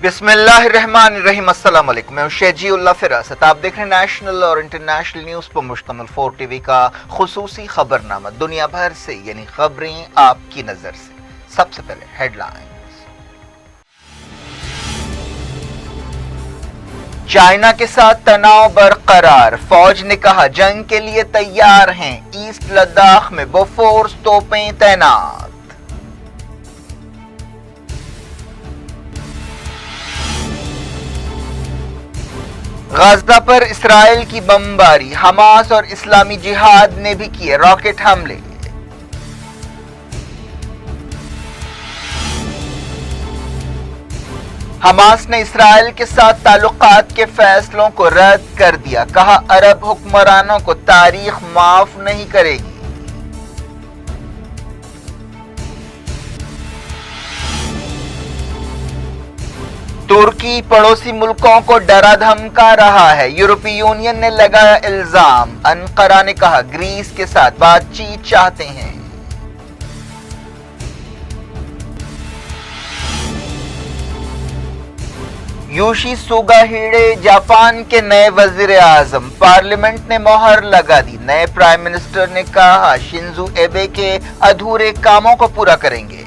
बिस्मिल्लाहिर्रहमानिर्रहीम। अस्सलाम वालेकुम। मैं शेजी उल्लाह फिरासत। आप देख रहे हैं नेशनल और इंटरनेशनल न्यूज़ पर मुश्तमिल 4 टीवी का खुसूसी खबरनामा। दुनिया भर से यानी खबरें आपकी नजर से। सबसे पहले हेडलाइंस। चाइना के साथ तनाव बरकरार, फौज ने कहा जंग के लिए तैयार हैं। ईस्ट लद्दाख में बोफोर्स तोपें तैनात। गाजा पर इसराइल की बमबारी, हमास और इस्लामी जिहाद ने भी किए रॉकेट हमले। हमास ने इसराइल के साथ ताल्लुकात के फैसलों को रद्द कर दिया, कहा अरब हुक्मरानों को तारीख माफ नहीं करेगी। तुर्की पड़ोसी मुल्कों को डरा धमका रहा है, यूरोपीय यूनियन ने लगाया इल्जाम। अंकारा ने कहा ग्रीस के साथ बातचीत चाहते हैं। योशी सुगा हिडे जापान के नए वजीर आजम, पार्लियामेंट ने मोहर लगा दी। नए प्राइम मिनिस्टर ने कहा शिंजो एबे के अधूरे कामों को पूरा करेंगे।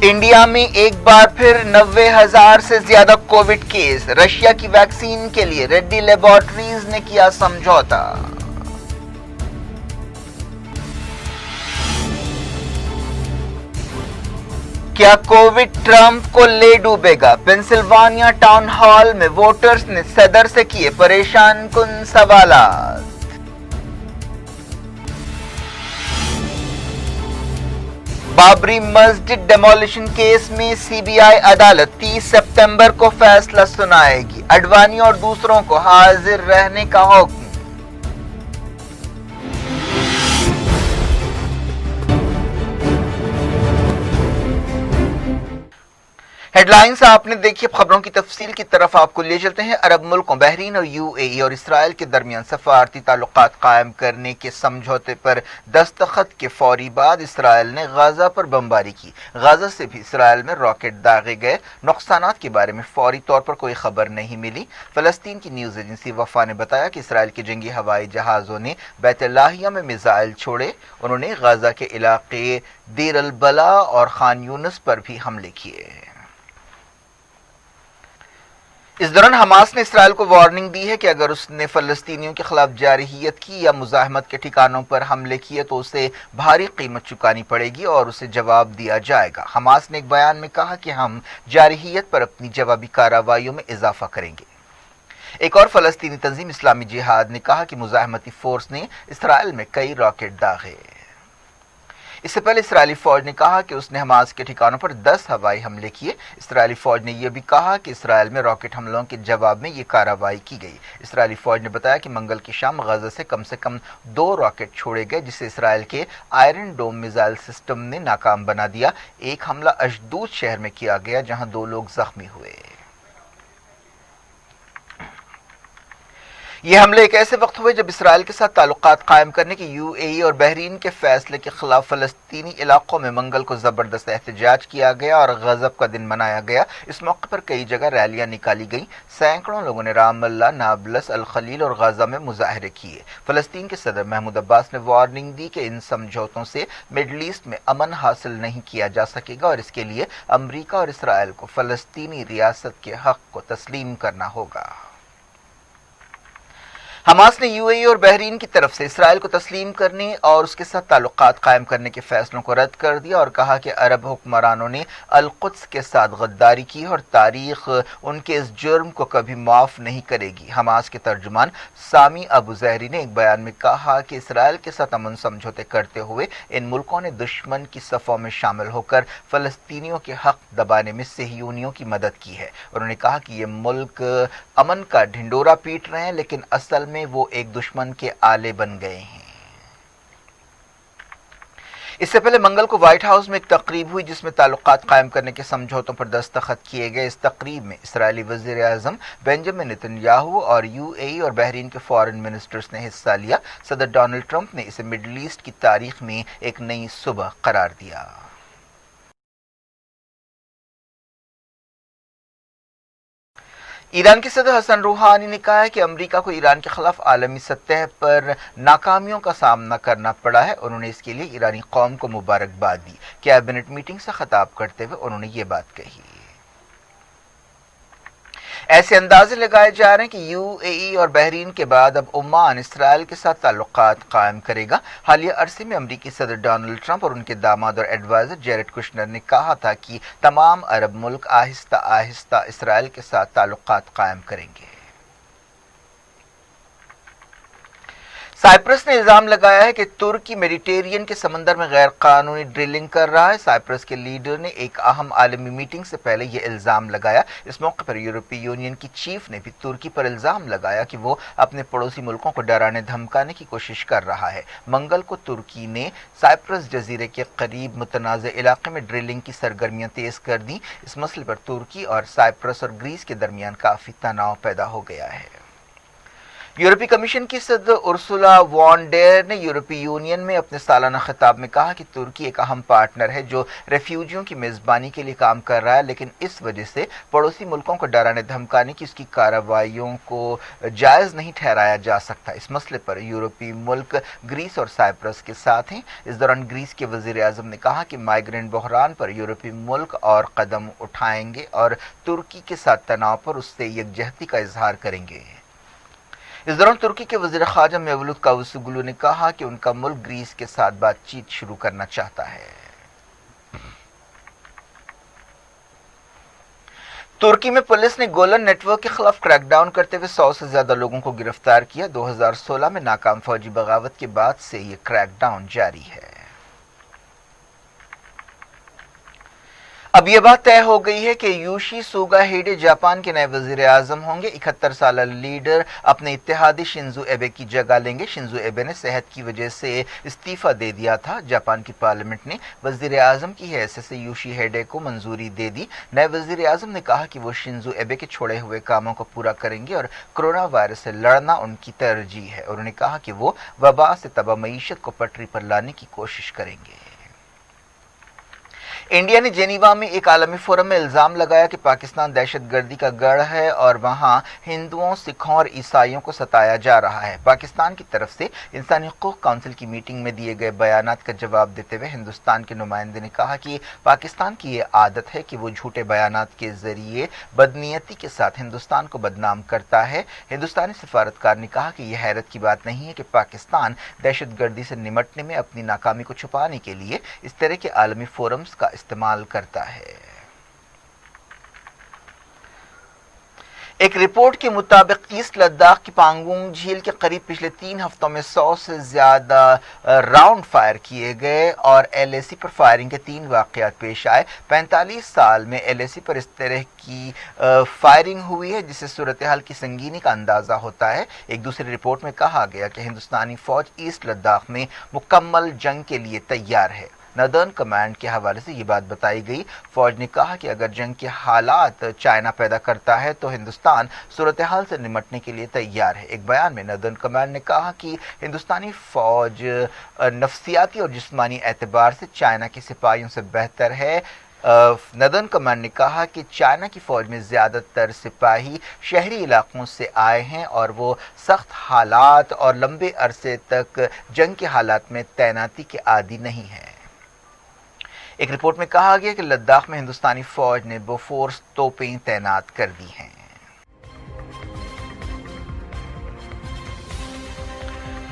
इंडिया में एक बार फिर 90,000 से ज्यादा कोविड केस। रशिया की वैक्सीन के लिए रेड्डी लेबोरेटरीज ने किया समझौता। क्या कोविड ट्रंप को ले डूबेगा? पेंसिल्वानिया टाउन हॉल में वोटर्स ने सदर से किए परेशान कुन सवालात। बाबरी मस्जिद डेमोलिशन केस में सीबीआई अदालत 30 सितंबर को फैसला सुनाएगी। अडवाणी और दूसरों को हाजिर रहने का हुक्म। हेडलाइंस आपने देखी। खबरों की तफसील की तरफ आपको ले चलते हैं। अरब मुल्कों बहरीन और यूएई और इसराइल के दरमियान सफारती ताल्लुकात कायम करने के समझौते पर दस्तखत के फौरी बाद इसराइल ने गाजा पर बमबारी की। गाजा से भी इसराइल में रॉकेट दागे गए। नुकसानात के बारे में फौरी तौर पर कोई खबर नहीं मिली। फलस्तीन की न्यूज एजेंसी वफा ने बताया कि इसराइल के जंगी हवाई जहाजों ने बैतुल्लाहिया में मिसाइल छोड़े। उन्होंने गाजा के इलाके देर अल बला और खान यूनिस पर भी हमले किए। इस दौरान हमास ने इसराइल को वार्निंग दी है कि अगर उसने फलस्तीनियों के खिलाफ जारहियत की या मुजाहमत के ठिकानों पर हमले किए तो उसे भारी कीमत चुकानी पड़ेगी और उसे जवाब दिया जाएगा। हमास ने एक बयान में कहा कि हम जारहियत पर अपनी जवाबी कार्रवाइयों में इजाफा करेंगे। एक और फलस्तीनी तंजीम इस्लामी जिहाद ने कहा कि मुजाहमती फोर्स ने इसराइल में कई रॉकेट दागे। इससे पहले इसराइली फौज ने कहा कि उसने हमास के ठिकानों पर 10 हवाई हमले किए। इसराइली फौज ने यह भी कहा कि इसराइल में रॉकेट हमलों के जवाब में यह कार्रवाई की गई। इसराइली फौज ने बताया कि मंगल की शाम गाजा से कम 2 रॉकेट छोड़े गए, जिसे इसराइल के आयरन डोम मिसाइल सिस्टम ने नाकाम बना दिया। एक हमला अशदूद शहर में किया गया जहां 2 लोग जख्मी हुए। ये हमले एक ऐसे वक्त हुए जब इसराइल के साथ ताल्लुकात कायम करने के यूएई और बहरीन के फैसले के खिलाफ फलस्तीनी इलाकों में मंगल को जबरदस्त एहतजाज किया गया और गजब का दिन मनाया गया। इस मौके पर कई जगह रैलियां निकाली गईं। सैकड़ों लोगों ने रामल्ला, नाबलस, अल खलील और गाजा में मुजाहरे किए। फलस्तीन के सदर महमूद अब्बास ने वार्निंग दी कि इन समझौतों से मिडल ईस्ट में अमन हासिल नहीं किया जा सकेगा और इसके लिए अमरीका और इसराइल को फलस्तीनी रियासत के हक को तस्लीम करना होगा। हमास ने यूएई और बहरीन की तरफ से इसराइल को तस्लीम करने और उसके साथ ताल्लुकात कायम करने के फैसलों को रद्द कर दिया और कहा कि अरब हुक्मरानों ने अल-कुद्स के साथ गद्दारी की और तारीख उनके इस जुर्म को कभी माफ नहीं करेगी। हमास के तर्जुमान सामी अबू जहरी ने एक बयान में कहा कि इसराइल के साथ अमन समझौते करते हुए इन मुल्कों ने दुश्मन की सफ़ों में शामिल होकर फलस्तीनियों के हक दबाने में सहयूनियों की मदद की है। उन्होंने कहा कि ये मुल्क अमन का ढिंडोरा पीट रहे हैं, लेकिन असल में वो एक दुश्मन के आले बन गए हैं। इससे पहले मंगल को व्हाइट हाउस में एक तकरीब हुई जिसमें ताल्लुकात कायम करने के समझौतों पर दस्तखत किए गए। इस तकरीब में इसराइली वज़ीर आज़म बेंजामिन नेतन्याहू और यूएई और बहरीन के फॉरेन मिनिस्टर्स ने हिस्सा लिया। सदर डोनाल्ड ट्रंप ने इसे मिडल ईस्ट की तारीख में एक नई सुबह करार दिया। ईरान के सदर हसन रूहानी ने कहा है कि अमेरिका को ईरान के खिलाफ आलमी सतह पर नाकामियों का सामना करना पड़ा है। उन्होंने इसके लिए ईरानी कौम को मुबारकबाद दी। कैबिनेट मीटिंग से खिताब करते हुए उन्होंने ये बात कही। ऐसे अंदाजे लगाए जा रहे हैं कि यूएई और बहरीन के बाद अब ओमान इसराइल के साथ ताल्लुकात कायम करेगा। हालिया अरसे में अमरीकी सदर डोनाल्ड ट्रंप और उनके दामाद और एडवाइजर जेरेड कुशनर ने कहा था कि तमाम अरब मुल्क आहिस्ता आहिस्ता इसराइल के साथ ताल्लुकात कायम करेंगे। साइप्रस ने इल्जाम लगाया है कि तुर्की मेडिटेरियन के समंदर में गैर कानूनी ड्रिलिंग कर रहा है। साइप्रस के लीडर ने एक अहम आलमी मीटिंग से पहले यह इल्जाम लगाया। इस मौके पर यूरोपीय यूनियन की चीफ ने भी तुर्की पर इल्जाम लगाया कि वो अपने पड़ोसी मुल्कों को डराने धमकाने की कोशिश कर रहा है। मंगल को तुर्की ने साइप्रस जजीरे के करीब मुतनाज़ इलाके में ड्रिलिंग की सरगर्मियां तेज कर दी। इस मसले पर तुर्की और साइप्रस और ग्रीस के दरमियान काफी तनाव पैदा हो गया है। यूरोपीय कमीशन की सदर उर्सुला वॉन डेर ने यूरोपीय यूनियन में अपने सालाना खिताब में कहा कि तुर्की एक अहम पार्टनर है जो रेफ्यूजियों की मेजबानी के लिए काम कर रहा है, लेकिन इस वजह से पड़ोसी मुल्कों को डराने धमकाने की उसकी कार्रवाइयों को जायज़ नहीं ठहराया जा सकता। इस मसले पर यूरोपीय मुल्क ग्रीस और साइप्रस के साथ हैं। इस दौरान ग्रीस के वज़ीर आज़म ने कहा कि माइग्रेंट बहरान पर यूरोपीय मुल्क और कदम उठाएंगे और तुर्की के साथ तनाव पर उससे यकजहती का इजहार करेंगे। इस दौरान तुर्की के वज़ीर ख़ारजा मेवलूद कावुसोगलू ने कहा कि उनका मुल्क ग्रीस के साथ बातचीत शुरू करना चाहता है। तुर्की में पुलिस ने गोलन नेटवर्क के खिलाफ क्रैकडाउन करते हुए 100 से ज्यादा लोगों को गिरफ्तार किया। 2016 में नाकाम फौजी बगावत के बाद से ये क्रैकडाउन जारी है। अब यह बात तय हो गई है कि यूशी सुगा हेडे जापान के नए वजीर आजम होंगे। 71 साल लीडर अपने इत्तेहादी शिंजो एबे की जगह लेंगे। शिंजो एबे ने सेहत की वजह से इस्तीफा दे दिया था। जापान की पार्लियामेंट ने वजीर आजम की हैसियत से यूशी हेडे को मंजूरी दे दी। नए वजीर आजम ने कहा कि वो शिंजो एबे के छोड़े हुए कामों को पूरा करेंगे और कोरोना वायरस से लड़ना उनकी तरजीह है। उन्होंने कहा कि वो वबा से तबाह मईशत को पटरी पर लाने की कोशिश करेंगे। इंडिया ने जेनीवा में एक आलमी फोरम में इल्जाम लगाया कि पाकिस्तान दहशतगर्दी का गढ़ है और वहां हिंदुओं, सिखों और ईसाइयों को सताया जा रहा है। पाकिस्तान की तरफ से इंसानी हकूक काउंसिल की मीटिंग में दिए गए बयानात का जवाब देते हुए हिंदुस्तान के नुमाइंदे ने कहा कि पाकिस्तान की ये आदत है कि वो झूठे बयानात के जरिए बदनीयती के साथ हिंदुस्तान को बदनाम करता है। हिंदुस्तानी सफारतकार ने कहा कि यह हैरत की बात नहीं है कि पाकिस्तान दहशतगर्दी से निमटने में अपनी नाकामी को छुपाने के लिए इस तरह के आलमी फोरम्स का इस्तेमाल करता है। एक रिपोर्ट के मुताबिक ईस्ट लद्दाख की पांगोंग झील के करीब पिछले 3 हफ्तों में 100 से ज्यादा राउंड फायर किए गए और एलएसी पर फायरिंग के 3 वाकयात पेश आए। 45 साल में एलएसी पर इस तरह की फायरिंग हुई है जिससे सूरत हाल की संगीनी का अंदाजा होता है। एक दूसरी रिपोर्ट में कहा गया कि हिंदुस्तानी फौज ईस्ट लद्दाख में मुकम्मल जंग के लिए तैयार है। नदर्न कमांड के हवाले से ये बात बताई गई। फौज ने कहा कि अगर जंग के हालात चाइना पैदा करता है तो हिंदुस्तान सूरत हाल से निमटने के लिए तैयार है। एक बयान में नदर्न कमांड ने कहा कि हिंदुस्तानी फौज नफसियाती और जिस्मानी एतबार से चाइना के सिपाहियों से बेहतर है। नदर्न कमांड ने कहा कि चाइना की फौज में ज़्यादातर सिपाही शहरी इलाकों से आए हैं और वो सख्त हालात और लंबे अरसे तक जंग के हालात में तैनाती के आदी नहीं हैं। एक रिपोर्ट में कहा गया कि लद्दाख में हिंदुस्तानी फौज ने बोफोर्स तोपें तैनात कर दी हैं।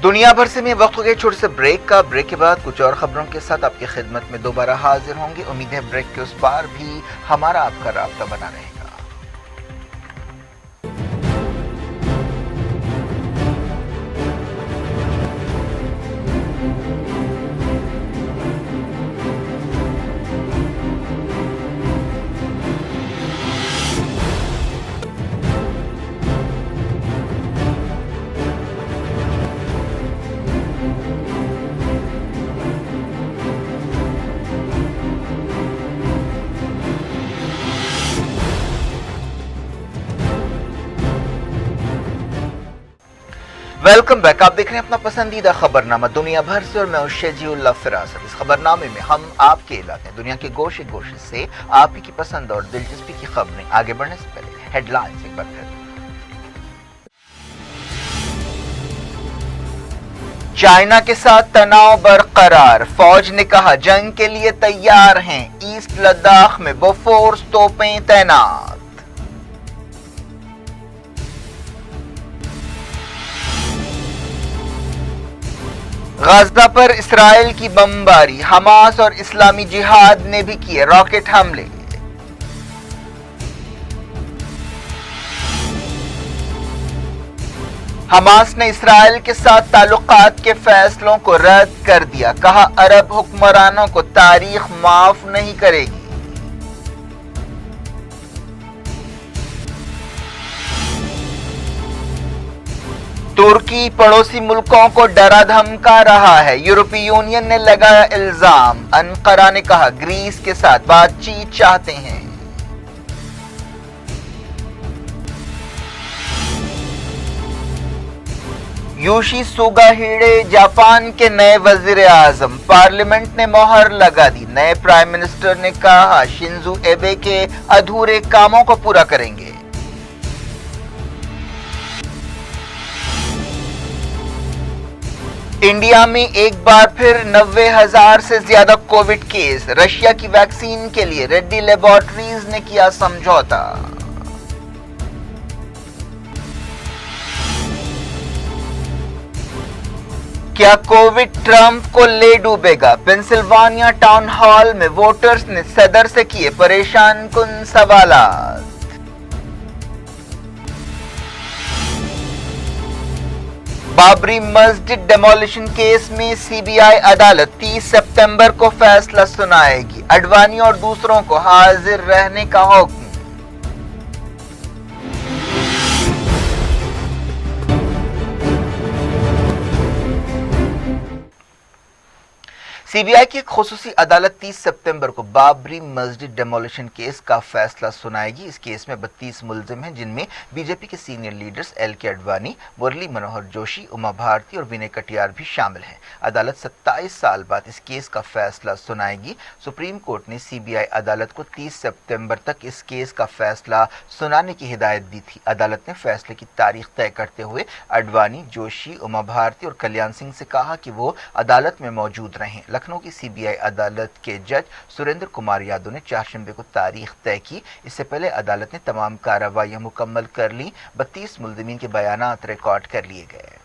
दुनिया भर से मैं वक्त हो गया छोटे से ब्रेक का। ब्रेक के बाद कुछ और खबरों के साथ आपकी खिदमत में दोबारा हाजिर होंगे। उम्मीद है ब्रेक के उस पार भी हमारा आपका राब्ता बना रहेगा। Welcome back. आप देख रहे हैं अपना पसंदीदा खबरनामा दुनिया भर से और मैं शेजिउल्लाह फिरासत। इस खबरनामे में हम आपके इलाके दुनिया के गोशे गोशे से आप ही की पसंद और दिलचस्पी की खबरें। आगे बढ़ने से पहले हेडलाइंस एक बार फिर। चाइना के साथ तनाव बरकरार, फौज ने कहा जंग के लिए तैयार हैं। ईस्ट लद्दाख में बोफोर्स तोपें तैनात। गाजा पर इसराइल की बमबारी, हमास और इस्लामी जिहाद ने भी किए रॉकेट हमले। हमास ने इसराइल के साथ ताल्लुकात के फैसलों को रद्द कर दिया, कहा अरब हुक्मरानों को तारीख माफ नहीं करेगी। तुर्की पड़ोसी मुल्कों को डरा धमका रहा है, यूरोपीय यूनियन ने लगाया इल्जाम। अंकारा ने कहा ग्रीस के साथ बातचीत चाहते हैं। योशी सुगा हिडे जापान के नए वजीर आजम, पार्लियामेंट ने मोहर लगा दी। नए प्राइम मिनिस्टर ने कहा शिंजो एबे के अधूरे कामों को पूरा करेंगे। इंडिया में एक बार फिर 90,000 से ज्यादा कोविड केस, रशिया की वैक्सीन के लिए रेड्डी लेबोरेटरीज ने किया समझौता। क्या कोविड ट्रंप को ले डूबेगा? पेंसिल्वानिया टाउन हॉल में वोटर्स ने सदर से किए परेशान कुन सवालात। बाबरी मस्जिद डेमोलिशन केस में सीबीआई अदालत 30 सितंबर को फैसला सुनाएगी। अडवाणी और दूसरों को हाजिर रहने का हुक्म। सीबीआई की खुसूसी अदालत 30 सितंबर को बाबरी मस्जिद डेमोलिशन केस का फैसला सुनाएगी। इस केस में 32 मुलजिम हैं, जिनमें बीजेपी के senior leaders LK. Advani, Murli Manohar Joshi, Uma Bharti और विनय कटियार भी शामिल हैं। अदालत 27 साल बाद इस केस का फैसला सुनाएगी। सुप्रीम कोर्ट ने सीबीआई अदालत को 30 सितंबर तक इस केस का फैसला सुनाने की हिदायत दी थी। अदालत ने फैसले की तारीख तय करते हुए अडवाणी, जोशी, उमा भारती और कल्याण सिंह से कहा कि वो अदालत में मौजूद रहें। लखनऊ की सीबीआई अदालत के जज सुरेंद्र कुमार यादव ने चारशंबे को तारीख तय की। इससे पहले अदालत ने तमाम कार्रवाइयां मुकम्मल कर ली। 32 मुल्जिमीन के बयानात रिकॉर्ड कर लिए गए।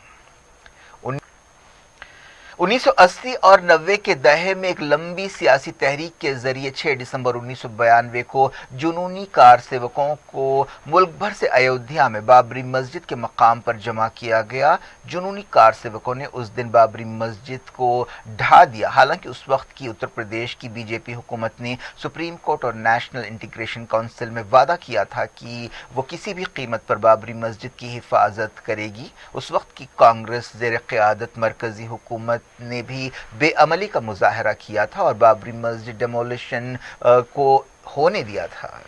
1980 और 90 के दहे में एक लंबी सियासी तहरीक के जरिए 6 दिसंबर 1992 को जुनूनी कार सेवकों को मुल्क भर से अयोध्या में बाबरी मस्जिद के मकाम पर जमा किया गया। जुनूनी कार सेवकों ने उस दिन बाबरी मस्जिद को ढा दिया। हालांकि उस वक्त की उत्तर प्रदेश की बीजेपी हुकूमत ने सुप्रीम कोर्ट और नेशनल इंटीग्रेशन काउंसिल में वादा किया था कि वो किसी भी कीमत पर बाबरी मस्जिद की हिफाजत करेगी। उस वक्त की कांग्रेस ज़ेर क़यादत मरकजी हुकूमत ने भी बेअमली का मुजाहरा किया था और बाबरी मस्जिद डेमोलिशन को होने दिया था।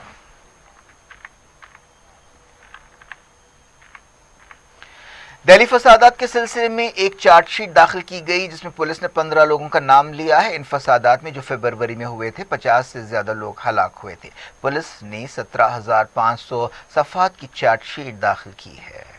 दिल्ली फसादात के सिलसिले में एक चार्जशीट दाखिल की गई, जिसमें पुलिस ने 15 लोगों का नाम लिया है। इन फसादात में जो फरवरी में हुए थे 50 से ज्यादा लोग हलाक हुए थे। पुलिस ने 17,500 सफ़हात की चार्जशीट दाखिल की है।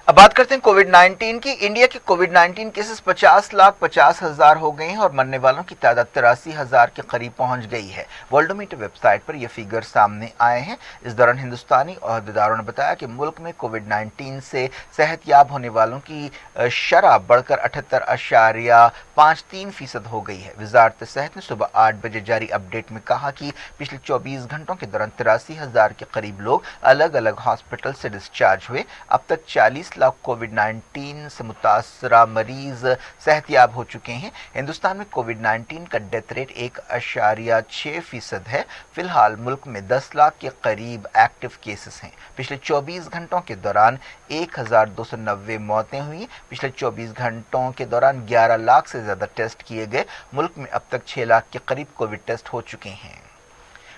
अब बात करते हैं कोविड-19 की। इंडिया के कोविड-19 केसेस 50,50,000 हो गए हैं और मरने वालों की तादाद 83,000 के करीब पहुंच गई है। वर्ल्डोमीटर वेबसाइट पर यह फिगर सामने आए हैं। इस दौरान हिंदुस्तानी ओहदेदारों ने बताया कि मुल्क में कोविड-19 से सेहतयाब होने वालों की शरह बढ़कर 78.53% हो गई है। वजारत सेहत ने सुबह 8 बजे जारी अपडेट में कहा कि पिछले 24 घंटों के दौरान 83,000 के करीब लोग अलग अलग हॉस्पिटल से डिस्चार्ज हुए। अब तक 40 लाख कोविड-19 से मुतासरा मरीज सेहतयाब हो चुके हैं। हिंदुस्तान में कोविड-19 का डेथ रेट 1.6% है। फिलहाल मुल्क में 10 लाख के करीब एक्टिव केसेस हैं। पिछले 24 घंटों के दौरान 1,290 मौतें हुई। पिछले 24 घंटों के दौरान 11 लाख से ज्यादा टेस्ट किए गए। मुल्क में अब तक 6 लाख के करीब कोविड टेस्ट हो चुके हैं।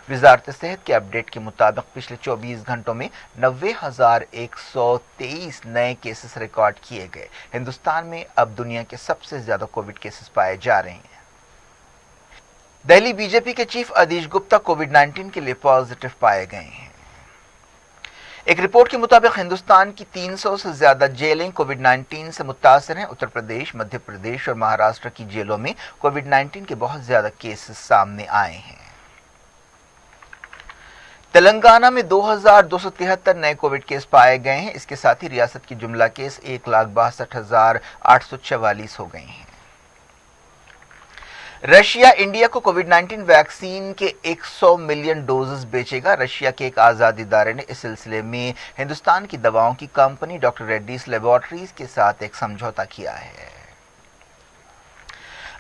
वजारत सेहत के अपडेट के मुताबिक पिछले 24 घंटों में 90,123 नए केसेस रिकॉर्ड किए गए। हिंदुस्तान में अब दुनिया के सबसे ज्यादा कोविड केसेस पाए जा रहे हैं। दिल्ली बीजेपी के चीफ अधीश गुप्ता कोविड-19 के लिए पॉजिटिव पाए गए हैं। एक रिपोर्ट के मुताबिक हिंदुस्तान की 300 से ज्यादा जेलें कोविड-19 से मुतासर हैं। उत्तर प्रदेश, मध्य प्रदेश और महाराष्ट्र की जेलों में कोविड-19 के बहुत ज्यादा केसेस सामने आए हैं। तेलंगाना में 2,273 नए कोविड केस पाए गए हैं। इसके साथ ही रियासत की जुमला केस 1,62,844 हो गए हैं। रशिया इंडिया को कोविड-19 वैक्सीन के 100 मिलियन डोजेस बेचेगा। रशिया के एक आजाद इदारे ने इस सिलसिले में हिंदुस्तान की दवाओं की कंपनी डॉक्टर रेड्डीज लेबोरेटरीज के साथ एक समझौता किया है।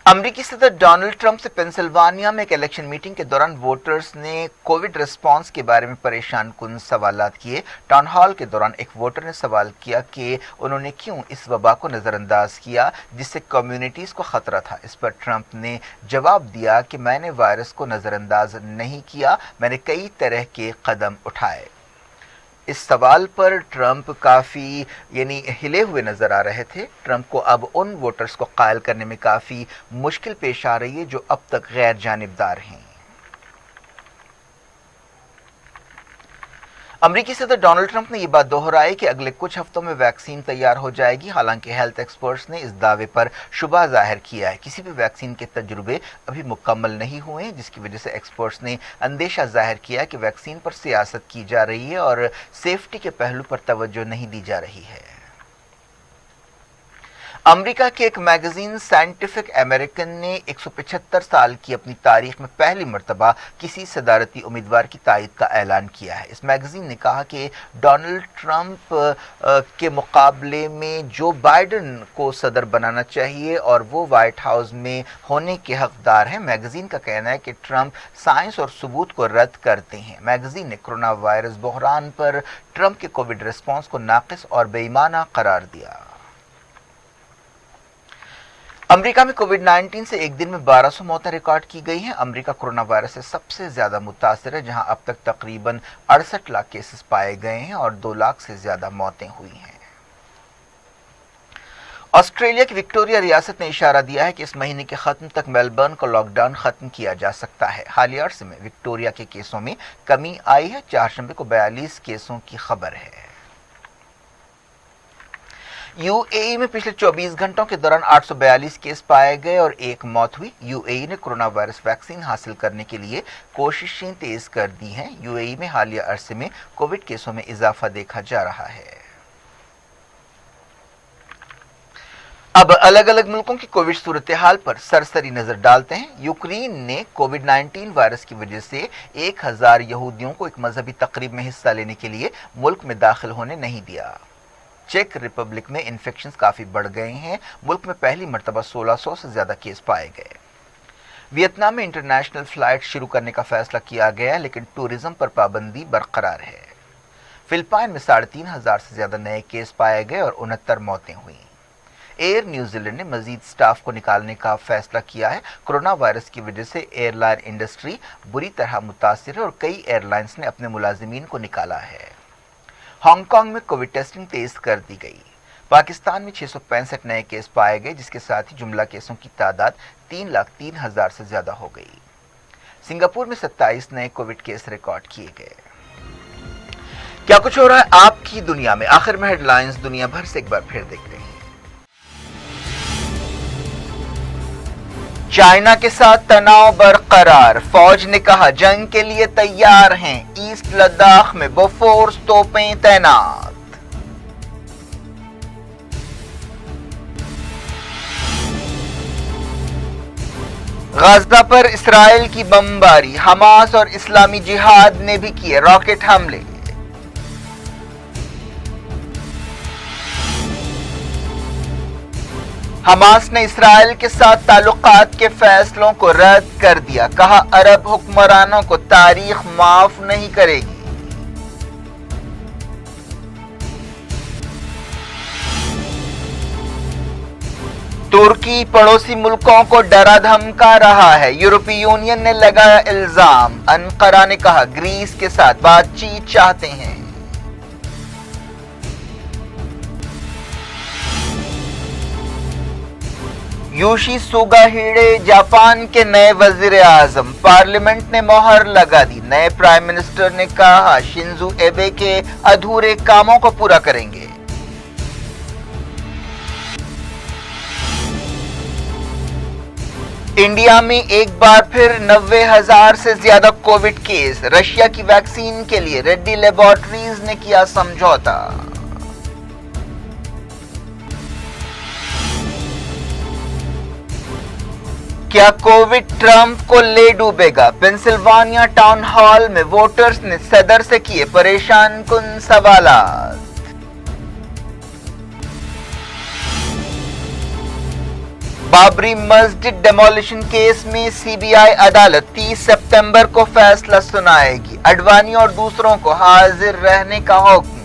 अमेरिकी सदर डोनाल्ड ट्रंप से पेंसिल्वानिया में एक इलेक्शन मीटिंग के दौरान वोटर्स ने कोविड रिस्पांस के बारे में परेशान कुन सवालात किए। टाउन हॉल के दौरान एक वोटर ने सवाल किया कि उन्होंने क्यों इस वबा को नजरअंदाज किया जिससे कम्युनिटीज को खतरा था। इस पर ट्रंप ने जवाब दिया कि मैंने वायरस को नजरअंदाज नहीं किया, मैंने कई तरह के कदम उठाए। इस सवाल पर ट्रंप काफी हिले हुए नजर आ रहे थे। ट्रंप को अब उन वोटर्स को कायल करने में काफी मुश्किल पेश आ रही है जो अब तक गैर जानिबदार हैं। अमेरिकी सदर डोनाल्ड ट्रंप ने यह बात दोहराई कि अगले कुछ हफ्तों में वैक्सीन तैयार हो जाएगी। हालांकि हेल्थ एक्सपर्ट्स ने इस दावे पर शुबा जाहिर किया है। किसी भी वैक्सीन के तजुर्बे अभी मुकम्मल नहीं हुए हैं, जिसकी वजह से एक्सपर्ट्स ने अंदेशा जाहिर किया कि वैक्सीन पर सियासत की जा रही है और सेफ्टी के पहलू पर तवज्जो नहीं दी जा रही है। अमेरिका के एक मैगजीन साइंटिफिक अमेरिकन ने 175 साल की अपनी तारीख में पहली मर्तबा किसी सदारती उम्मीदवार की तायद का ऐलान किया है। इस मैगजीन ने कहा कि डोनाल्ड ट्रंप के मुकाबले में जो बाइडेन को सदर बनाना चाहिए और वो व्हाइट हाउस में होने के हकदार हैं। मैगजीन का कहना है कि ट्रंप साइंस और सबूत को रद्द करते हैं। मैगजीन ने कोरोना वायरस बहरान पर ट्रंप के कोविड रिस्पॉन्स को नाकिस और बेईमाना करार दिया। अमेरिका में कोविड-19 से एक दिन में 1200 मौतें रिकॉर्ड की गई हैं। अमेरिका कोरोना वायरस से सबसे ज्यादा मुतासिर है, जहां अब तक तकरीबन 68 लाख केसेस पाए गए हैं और 2 लाख से ज्यादा मौतें हुई हैं। ऑस्ट्रेलिया की विक्टोरिया रियासत ने इशारा दिया है कि इस महीने के खत्म तक मेलबर्न का लॉकडाउन खत्म किया जा सकता है। हालिया अरसे में विक्टोरिया के केसों में कमी आई है। चारशंबे को 42 केसों की खबर है। यूएई में पिछले 24 घंटों के दौरान 842 केस पाए गए और एक मौत हुई। यूएई ने कोरोना वायरस वैक्सीन हासिल करने के लिए कोशिशें तेज कर दी हैं। यूएई में हालिया अरसे में कोविड केसों में इजाफा देखा जा रहा है। अब अलग अलग मुल्कों की कोविड सूरत हाल पर सरसरी नजर डालते हैं। यूक्रेन ने कोविड-19 वायरस की वजह से 1000 यहूदियों को एक मजहबी तकरीब में हिस्सा लेने के लिए मुल्क में दाखिल होने नहीं दिया। चेक रिपब्लिक में इन्फेक्शंस काफी बढ़ गए हैं। मुल्क में पहली मर्तबा 1600 से ज्यादा केस पाए गए। वियतनाम में इंटरनेशनल फ्लाइट शुरू करने का फैसला किया गया, लेकिन टूरिज्म पर पाबंदी बरकरार है। फिलिपाइन में 3500 से ज्यादा नए केस पाए गए और 69 मौतें हुई। एयर न्यूजीलैंड ने मजीद स्टाफ को निकालने का फैसला किया है। कोरोना वायरस की वजह से एयरलाइन इंडस्ट्री बुरी तरह मुतासिर है और कई एयरलाइंस ने अपने मुलाजिमीन को निकाला है। हांगकांग में कोविड टेस्टिंग तेज कर दी गई। पाकिस्तान में 665 नए केस पाए गए, जिसके साथ ही जुमला केसों की तादाद 3,03,000 से ज्यादा हो गई। सिंगापुर में 27 नए कोविड केस रिकॉर्ड किए गए। क्या कुछ हो रहा है आपकी दुनिया में? आखिर में हेडलाइंस दुनिया भर से एक बार फिर देखते हैं। चाइना के साथ तनाव बरकरार, फौज ने कहा जंग के लिए तैयार हैं। ईस्ट लद्दाख में बोफोर्स तोपें तैनात। गाजा पर इसराइल की बमबारी, हमास और इस्लामी जिहाद ने भी किए रॉकेट हमले। हमास ने इसराइल के साथ ताल्लुकात के फैसलों को रद्द कर दिया। कहा अरब हुक्मरानों को तारीख माफ नहीं करेगी। तुर्की पड़ोसी मुल्कों को डरा धमका रहा है, यूरोपीय यूनियन ने लगाया इल्जाम। अंकारा ने कहा ग्रीस के साथ बातचीत चाहते हैं। योशी सुगा हिडे जापान के नए वजीर आजम, पार्लियामेंट ने मोहर लगा दी। नए प्राइम मिनिस्टर ने कहा शिंजो एबे के अधूरे कामों को पूरा करेंगे। इंडिया में एक बार फिर 90,000 से ज्यादा कोविड केस। रशिया की वैक्सीन के लिए रेड्डी लेबोरेटरीज ने किया समझौता। क्या कोविड ट्रंप को ले डूबेगा? पेंसिल्वानिया टाउन हॉल में वोटर्स ने सदर से किए परेशान कुन सवालात। बाबरी मस्जिद डेमोलिशन केस में सीबीआई अदालत 30 सितंबर को फैसला सुनाएगी। अडवाणी और दूसरों को हाजिर रहने का हुक्म।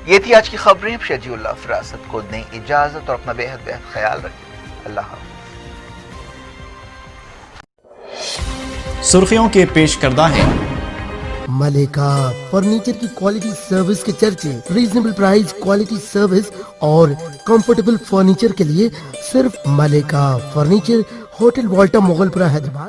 ये थी आज की खबरें। शजीउल्लाह फरासत को दें इजाजत और अपना बेहद ख्याल रखें। अल्लाह हाफ़िज़। सुर्खियों के पेश करदा है मलिका फर्नीचर की क्वालिटी सर्विस के चर्चे। रीजनेबल प्राइस, क्वालिटी सर्विस और कंफर्टेबल फर्नीचर के लिए सिर्फ मलिका फर्नीचर, होटल वॉल्टा, मोगलपुरा, हैदराबाद।